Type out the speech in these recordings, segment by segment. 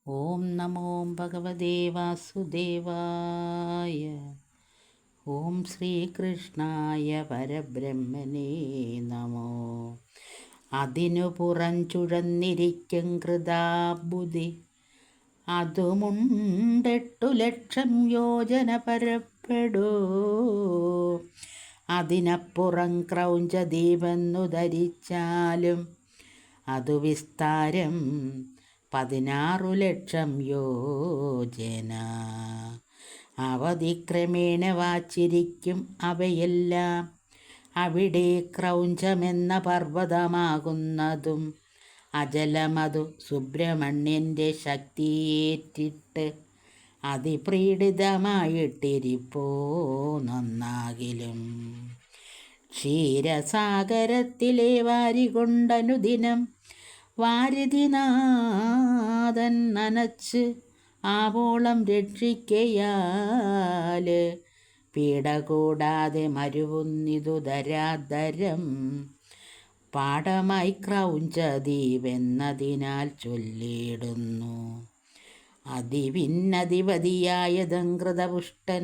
ഓം നമോ ഭഗവതേ വാസുദേവായ. ഓം ശ്രീകൃഷ്ണായ പരബ്രഹ്മനേ നമോ. അതിനു പുറഞ്ചുഴന്നിരിക്കും കൃതാബുദ്ധി, അതുമുണ്ടെട്ടു യോജന പരപ്പെടൂ. അതിനപ്പുറം ക്രൗഞ്ചദീപെന്നു ധരിച്ചാലും അതു വിസ്താരം 16 യോജന. അവധിക്രമേണ വാച്ചിരിക്കും അവയെല്ലാം അവിടെ ക്രൗഞ്ചമെന്ന പർവ്വതമാകുന്നതും അജലമതു സുബ്രഹ്മണ്യൻ്റെ ശക്തിയേറ്റിട്ട് അതിപ്രീഡിതമായിട്ടിരിപ്പോ നന്നാകിലും. ക്ഷീരസാഗരത്തിലെ വാരികൊണ്ടനുദിനം വാരിധിനാഥൻ നനച്ച് ആവോളം രക്ഷിക്കയാല് പീഡ കൂടാതെ മരുവുന്നിതു ധരാധരം. പാഠമായി ക്രൗഞ്ചദീപെന്നതിനാൽ ചൊല്ലിയിടുന്നു. അതിവിന്നധിപതിയായതങ്കൃതപുഷ്ടൻ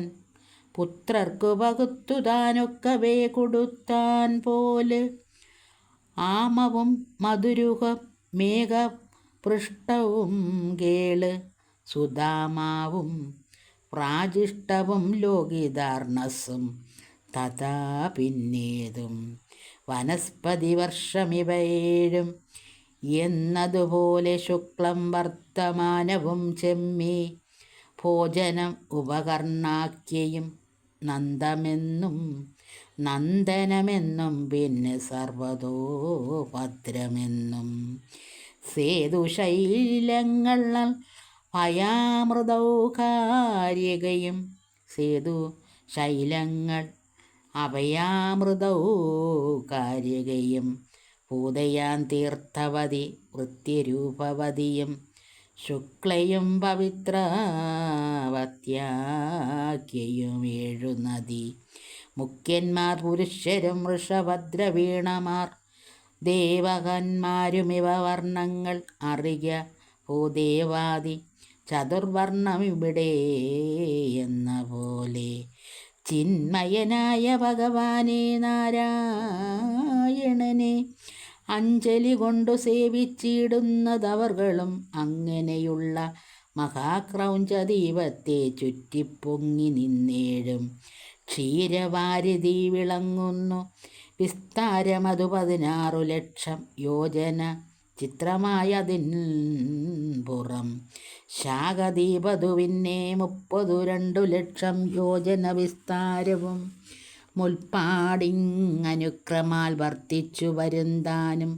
പുത്രർക്കു പകുത്തു താനൊക്കവേ കൊടുത്താൻ പോല്. ആമവും മധുരുഹം മേഘപൃഷ്ടവും കേള്, സുധാമാവും പ്രാജിഷ്ടവും ലോകിതാർണസും തഥാ പിന്നേതും വനസ്പതി വർഷമിവയേഴും എന്നതുപോലെ ശുക്ലം വർത്തമാനവും ചെമ്മി. ഭോജനം ഉപകർണാഖ്യയും നന്ദനമെന്നും പിന്നെ സർവതോ ഭദ്രമെന്നും. സേതുശൈലങ്ങൾ ഭയാമൃതൗകാരികയും സേതുശൈലങ്ങൾ അഭയാമൃതൗകാരികയും പൂതയാൻ തീർത്ഥവതി വൃത്യരൂപവതിയും ശുക്ലയും പവിത്രാവത്യാഖ്യയും 7 നദി. മുഖ്യന്മാർ പുരുഷരും വൃഷഭദ്രവീണമാർ ദേവകന്മാരുമിവ വർണ്ണങ്ങൾ അറിയ. ഭൂദേവാദി ചതുർവർണ്ണമിവിടെ എന്ന പോലെ. ചിന്മയനായ ഭഗവാനെ നാരായണനെ അഞ്ജലി കൊണ്ടു സേവിച്ചിടുന്നതവർകളും അങ്ങനെയുള്ള മഹാക്രൗഞ്ചദീപത്തെ ചുറ്റിപ്പൊങ്ങി നിന്നേഴും. ക്ഷീരവാരിധി വിളങ്ങുന്നു വിസ്താരമതു 16 യോജന. ചിത്രമായതിൻ പുറം ശാഖദീപതു പിന്നെ 32 യോജന വിസ്താരവും. മുൽപ്പാടിങ്ങനുക്രമാൽ വർത്തിച്ചു വരുന്താനും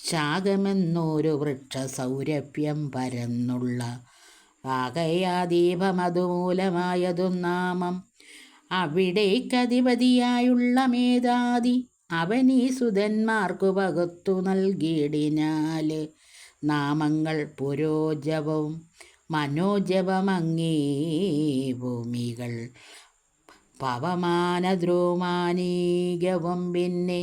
ശാഖമെന്നൊരു വൃക്ഷസൗരഭ്യം പരന്നുള്ള ആകയാദീപമതുമൂലമായതും നാമം. അവിടേക്കധിപതിയായുള്ള മേധാതി അവനീ സുതന്മാർക്കു പകുത്തു നൽകിയിടിനാല് നാമങ്ങൾ പുരോജവവും മനോജവമങ്ങേ ഭൂമികൾ പവമാനദ്രോമാനീകവും പിന്നെ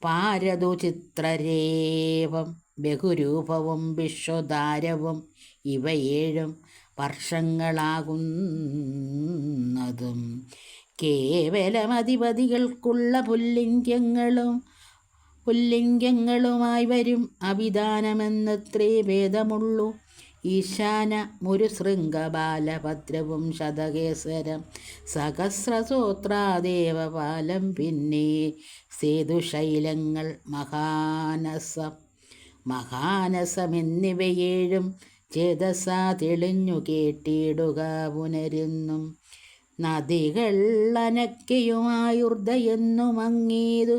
പാരതു ചിത്രരേവം ബഹുരൂപവും വിശ്വധാരവും ഇവ 7 വർഷങ്ങളാകുന്നതും. കേവലമധിപതികൾക്കുള്ള പുല്ലിംഗങ്ങളുമായി വരും അവിധാനമെന്നത്രേ ഭേദമുള്ളൂ. ഈശാന മുരുശൃംഗബാലഭദ്രവും ശതകേസരം സഹസ്രസോത്രാദേവപാലം പിന്നെ സേതുശൈലങ്ങൾ മഹാനസം എന്നിവ 7 ചേതസാ തെളിഞ്ഞു കേട്ടിടുക പുനരുന്നും. നദികൾ അനക്കയുമായുർദയെന്നും അങ്ങേതു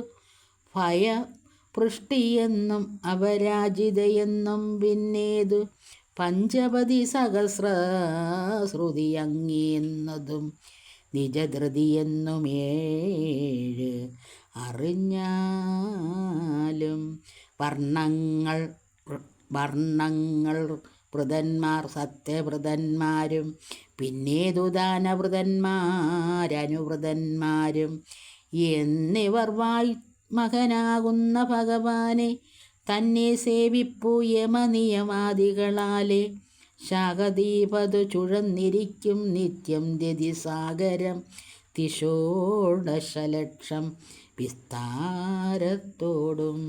ഭയപൃഷ്ടിയെന്നും അപരാജിതയെന്നും പിന്നേതു പഞ്ചപതി സഹസ്രശ്രുതി അങ്ങേന്നതും നിജധൃതിയെന്നും 7 അറിഞ്ഞാലും. വർണ്ണങ്ങൾ വൃതന്മാർ സത്യവൃതന്മാരും പിന്നേതു ദാനവൃതന്മാരനുവൃതന്മാരും എന്നിവർ മകനാകുന്ന ഭഗവാനെ തന്നെ സേവിപ്പു യമനിയമാദികളാലെ. ശാഖദീപതു ചുഴന്നിരിക്കും നിത്യം രതിസാഗരം തിഷോഡശലക്ഷം വിസ്താരത്തോടും.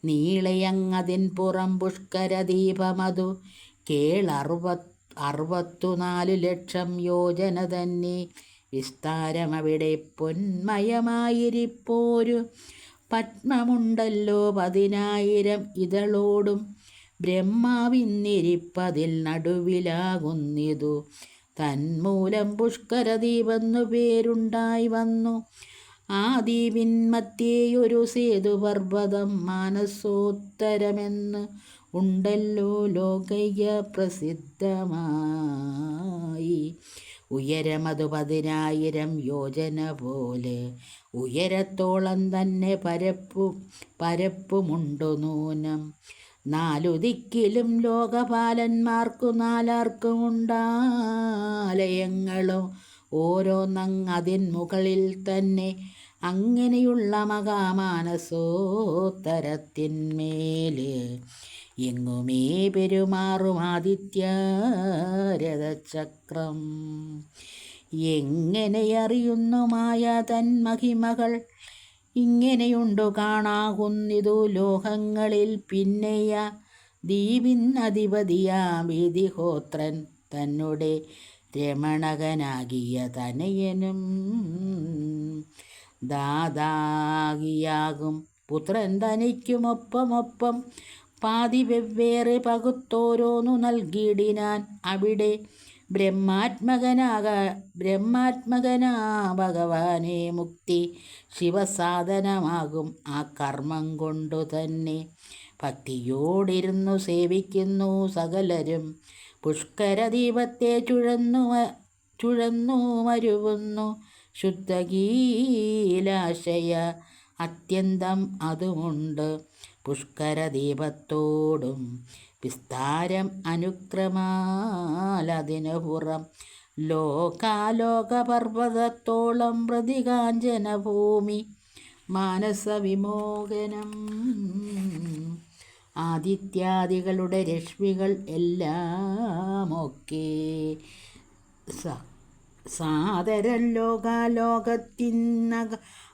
നീളയങ്ങതിൻ പുറം പുഷ്കരദീപമതു കേൾ 64 ലക്ഷം യോജന തന്നെ വിസ്താരമവിടെ. പൊന്മയമായിരിപ്പോരു പത്മമുണ്ടല്ലോ 10,000 ഇതളോടും ബ്രഹ്മാവിന്നിരിപ്പതിൽ നടുവിലാകുന്നിതു. തന്മൂലം പുഷ്കരദ്വീപെന്നു പേരുണ്ടായി വന്നു. ആ ദ്വീപിൻ മധ്യേയൊരു സേതുപർവ്വതം മാനസോത്തരമെന്ന് ഉണ്ടല്ലോ ലോകൈക പ്രസിദ്ധമായി. ഉയരമതു 10,000 യോജന പോലെ ഉയരത്തോളം തന്നെ പരപ്പുമുണ്ടു നൂനം. 4 ദിക്കിലും ലോകപാലന്മാർക്കു 4 ഓരോന്നങ്ങതിൻ മുകളിൽ തന്നെ. അങ്ങനെയുള്ള മഹാമാനസോത്തരത്തിന്മേല് എങ്ങുമേ പെരുമാറും ആദിത്യരഥചക്രം. എങ്ങനെയറിയുന്നു മായ തൻ മഹിമകൾ? ഇങ്ങനെയുണ്ടു കാണാകുന്നിതു ലോകങ്ങളിൽ. പിന്നെയ ദ്വീപിന്നധിപതിയാം വിധിഹോത്രൻ തന്നെ രമണകനാകിയ തനയനും ദാതാകിയാകും പുത്രൻ തനിക്കുമൊപ്പം പാതി വെവ്വേറെ പകുത്തോരോന്നു നൽകിയിടിനാൻ. അവിടെ ബ്രഹ്മാത്മകനാ ഭഗവാനെ മുക്തി ശിവസാധനമാകും. ആ കർമ്മം കൊണ്ടു തന്നെ ഭക്തിയോടിരുന്നു സേവിക്കുന്നു സകലരും. പുഷ്കരദീപത്തെ ചുഴന്നു മരുവുന്നു ശുദ്ധകീലാശയ അത്യന്തം അതുമുണ്ട്. പുഷ്കരദീപത്തോടും വിസ്താരം അനുക്രമാലതിനു പുറം. ലോകാലോകപർവ്വതത്തോളം പ്രതികാഞ്ചന ഭൂമി മാനസവിമോചനം. ആദിത്യാദികളുടെ രശ്മികൾ എല്ലാമൊക്കെ സാദരം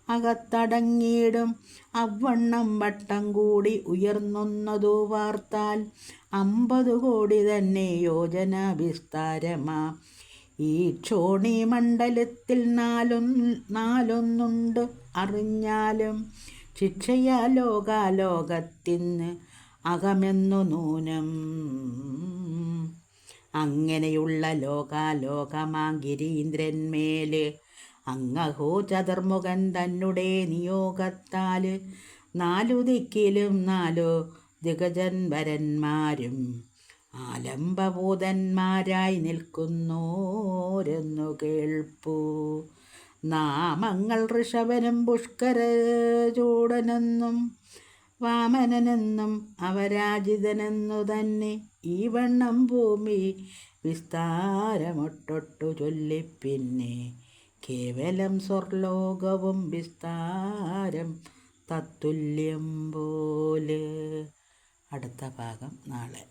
അകത്തടങ്ങിയിടും. അവണ്ണം വട്ടം കൂടി ഉയർന്നൊന്നതു വാർത്താൽ 50 കോടി തന്നെ യോജന വിസ്താരമാ. ഈ ക്ഷോണി മണ്ഡലത്തിൽ 4 അറിഞ്ഞാലും ശിക്ഷയാ ലോകാലോകത്തിന് അകമെന്നു നൂനം. അങ്ങനെയുള്ള ലോകാലോകമാം ഗിരീന്ദ്രന്മേല് അങ്ങഹോ ചതുർമുഖൻ തന്നെ നിയോഗത്താല് 4 ദിക്കിലും 4 ദിഗജൻവരന്മാരും ആലംബഭൂതന്മാരായി നിൽക്കുന്നോരെന്നു കേൾപ്പൂ. നാമങ്ങൾ ഋഷഭനും പുഷ്കരചൂടനെന്നും വാമനനെന്നും അവരാജിതനെന്നു തന്നെ. ഈ വണ്ണം ഭൂമി വിസ്താരമൊട്ടൊട്ടു ചൊല്ലിപ്പിന്നെ കേവലം സ്വർലോകവും വിസ്താരം തത്തുല്യം പോലെ. അടുത്ത ഭാഗം നാളെ.